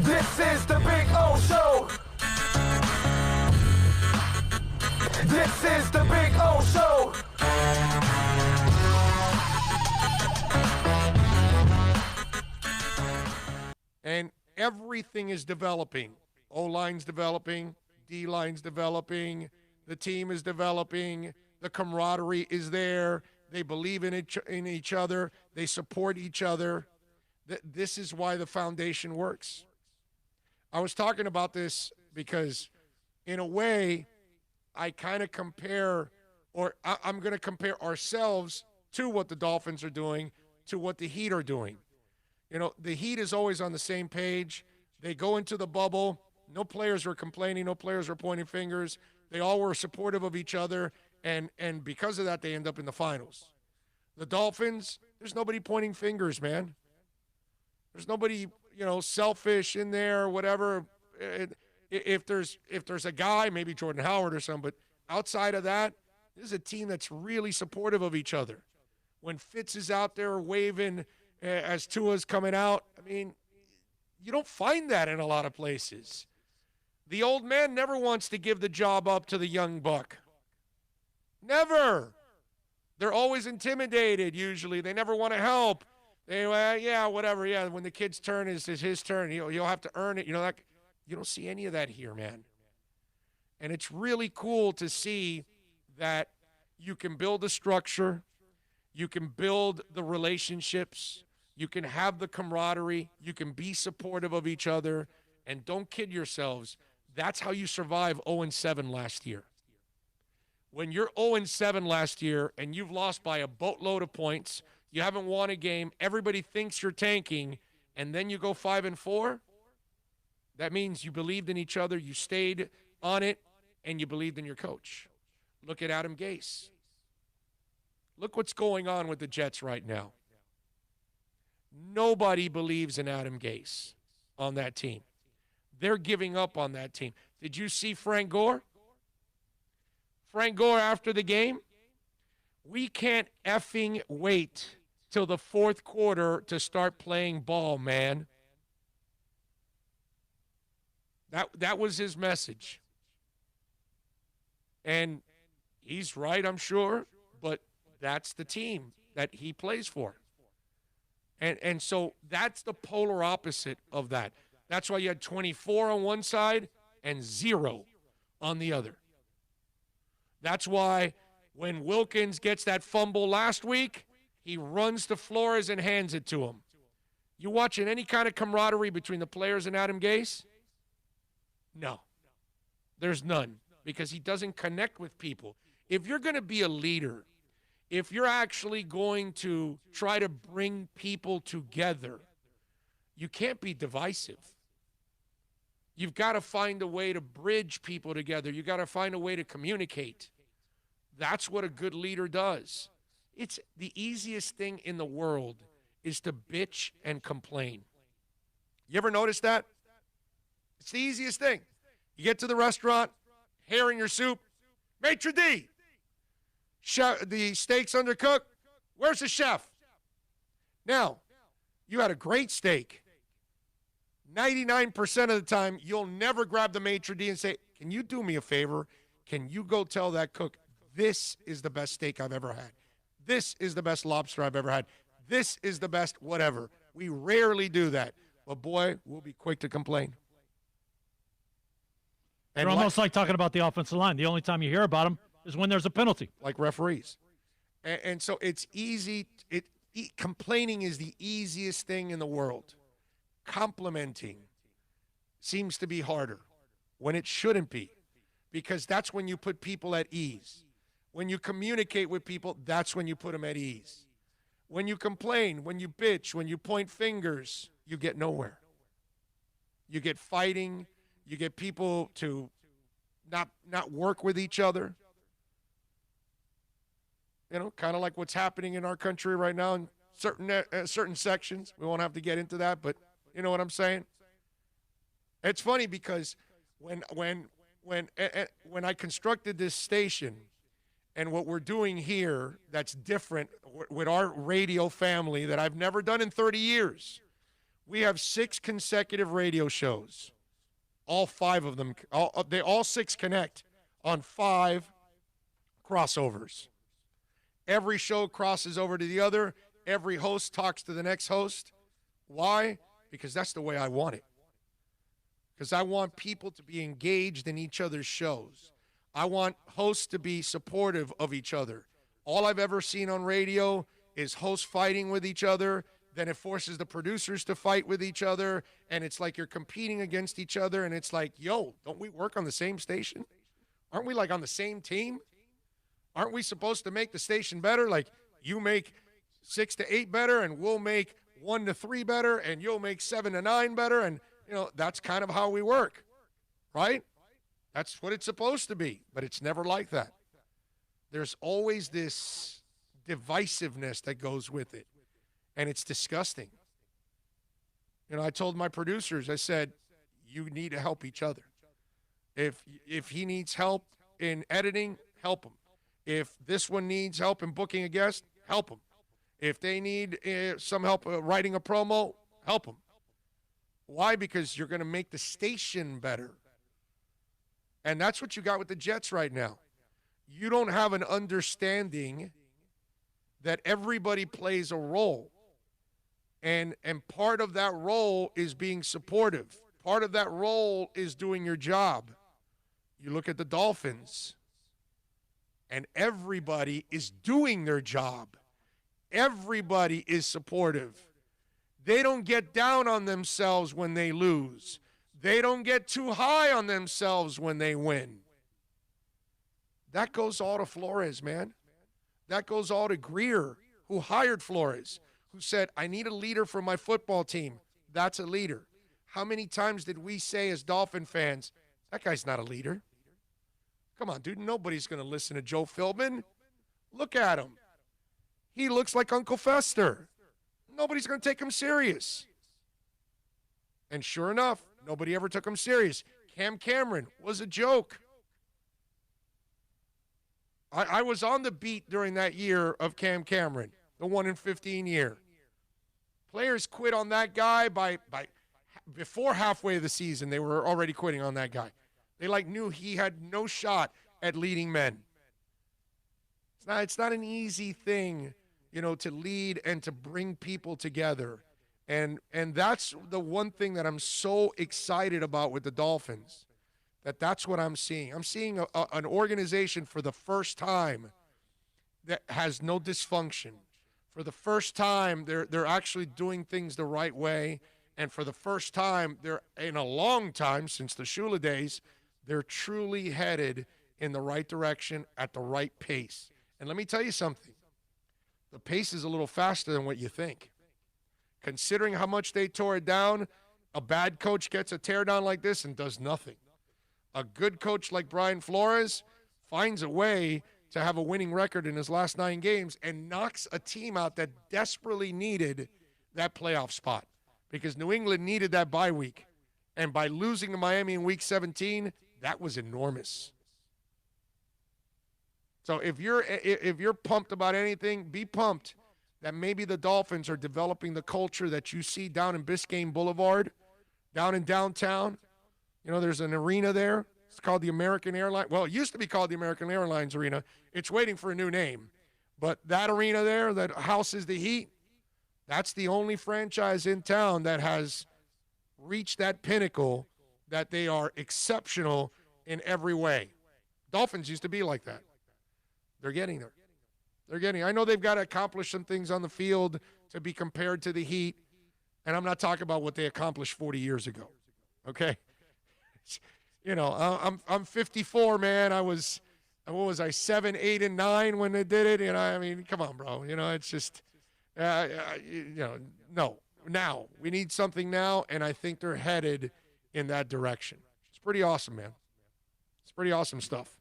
This is the Big O Show. This is the Big O Show. And everything is developing. O-line's developing, D-line's developing, the team is developing, the camaraderie is there, they believe in each other, they support each other. This is why the foundation works. I was talking about this because, in a way, I kind of compare, or I'm going to compare ourselves to what the Dolphins are doing, to what the Heat are doing. You know, the Heat is always on the same page. They go into the bubble. No players were complaining. No players were pointing fingers. They all were supportive of each other, and because of that, they end up in the finals. The Dolphins, there's nobody pointing fingers, man. There's nobody, selfish in there, whatever. If there's a guy, maybe Jordan Howard or something, but outside of that, this is a team that's really supportive of each other. When Fitz is out there waving as Tua's coming out, I mean, you don't find that in a lot of places. The old man never wants to give the job up to the young buck. Never. They're always intimidated, usually. They never want to help. They, whatever, yeah, when the kid's turn is his turn, you'll have to earn it. You don't see any of that here, man. And it's really cool to see that you can build a structure, you can build the relationships, you can have the camaraderie, you can be supportive of each other, and don't kid yourselves. That's how you survive 0-7 last year. When you're 0-7 last year and you've lost by a boatload of points, you haven't won a game, everybody thinks you're tanking, and then you go 5-4, that means you believed in each other, you stayed on it, and you believed in your coach. Look at Adam Gase. Look what's going on with the Jets right now. Nobody believes in Adam Gase on that team. They're giving up on that team. Did you see Frank Gore? Frank Gore after the game? We can't effing wait till the fourth quarter to start playing ball, man. That was his message. And he's right, I'm sure, but that's the team that he plays for. And so that's the polar opposite of that. That's why you had 24 on one side and 0 on the other. That's why when Wilkins gets that fumble last week, he runs to Flores and hands it to him. You watching any kind of camaraderie between the players and Adam Gase? No. There's none, because he doesn't connect with people. If you're going to be a leader, if you're actually going to try to bring people together, you can't be divisive. You've got to find a way to bridge people together. You've got to find a way to communicate. That's what a good leader does. It's the easiest thing in the world is to bitch and complain. You ever notice that? It's the easiest thing. You get to the restaurant, hair in your soup, maitre d', the steak's undercooked. Where's the chef? Now, you had a great steak. 99% of the time, you'll never grab the maitre d' and say, can you do me a favor? Can you go tell that cook, this is the best steak I've ever had. This is the best lobster I've ever had. This is the best whatever. We rarely do that. But, boy, we'll be quick to complain. They're almost like talking about the offensive line. The only time you hear about them is when there's a penalty. Like referees. And so it's easy. Complaining is the easiest thing in the world. Complimenting seems to be harder when it shouldn't be, because that's when you put people at ease. When you communicate with people, that's when you put them at ease. When you complain, when you bitch, when you point fingers, you get nowhere. You get fighting. You get people to not work with each other. Kind of like what's happening in our country right now in certain sections. We won't have to get into that, but you know what I'm saying? It's funny because when I constructed this station and what we're doing here that's different with our radio family that I've never done in 30 years, We have 6 consecutive radio shows. All 5 of them, all 6 connect on 5 crossovers. Every show crosses over to the other. Every host talks to the next host. Why? Because that's the way I want it. Because I want people to be engaged in each other's shows. I want hosts to be supportive of each other. All I've ever seen on radio is hosts fighting with each other. Then it forces the producers to fight with each other. And it's like you're competing against each other. And it's like, yo, don't we work on the same station? Aren't we like on the same team? Aren't we supposed to make the station better? Like you make 6 to 8 better and we'll make 1 to 3 better and you'll make 7 to 9 better. And, you know, that's kind of how we work, right? That's what it's supposed to be, but it's never like that. There's always this divisiveness that goes with it, and it's disgusting. You know, I told my producers, I said, you need to help each other. If he needs help in editing, help him. If this one needs help in booking a guest, help him. If they need some help writing a promo, help them. Why? Because you're going to make the station better. And that's what you got with the Jets right now. You don't have an understanding that everybody plays a role. And part of that role is being supportive. Part of that role is doing your job. You look at the Dolphins, and everybody is doing their job. Everybody is supportive. They don't get down on themselves when they lose. They don't get too high on themselves when they win. That goes all to Flores, man. That goes all to Greer, who hired Flores, who said, I need a leader for my football team. That's a leader. How many times did we say as Dolphin fans, that guy's not a leader? Come on, dude. Nobody's going to listen to Joe Philbin. Look at him. He looks like Uncle Fester. Nobody's going to take him serious. And sure enough, nobody ever took him serious. Cam Cameron was a joke. I was on the beat during that year of Cam Cameron, the 1 in 15 year. Players quit on that guy by before halfway of the season. They were already quitting on that guy. They knew he had no shot at leading men. It's not an easy thing, to lead and to bring people together. And that's the one thing that I'm so excited about with the Dolphins, that's what I'm seeing. I'm seeing an organization for the first time that has no dysfunction. For the first time, they're actually doing things the right way. And for the first time, they're in a long time, since the Shula days, they're truly headed in the right direction at the right pace. And let me tell you something. The pace is a little faster than what you think. Considering how much they tore it down, a bad coach gets a tear down like this and does nothing. A good coach like Brian Flores finds a way to have a winning record in his last 9 games and knocks a team out that desperately needed that playoff spot, because New England needed that bye week. And by losing to Miami in week 17, that was enormous. So if you're pumped about anything, be pumped that maybe the Dolphins are developing the culture that you see down in Biscayne Boulevard, down in downtown. There's an arena there. It's called the American Airlines. Well, it used to be called the American Airlines Arena. It's waiting for a new name. But that arena there that houses the Heat, that's the only franchise in town that has reached that pinnacle, that they are exceptional in every way. Dolphins used to be like that. They're getting there. I know they've got to accomplish some things on the field to be compared to the Heat, and I'm not talking about what they accomplished 40 years ago, okay? I'm 54, man. I was, what was I, 7, 8, and 9 when they did it? Come on, bro. It's just, no. Now, we need something now, and I think they're headed in that direction. It's pretty awesome, man. It's pretty awesome stuff.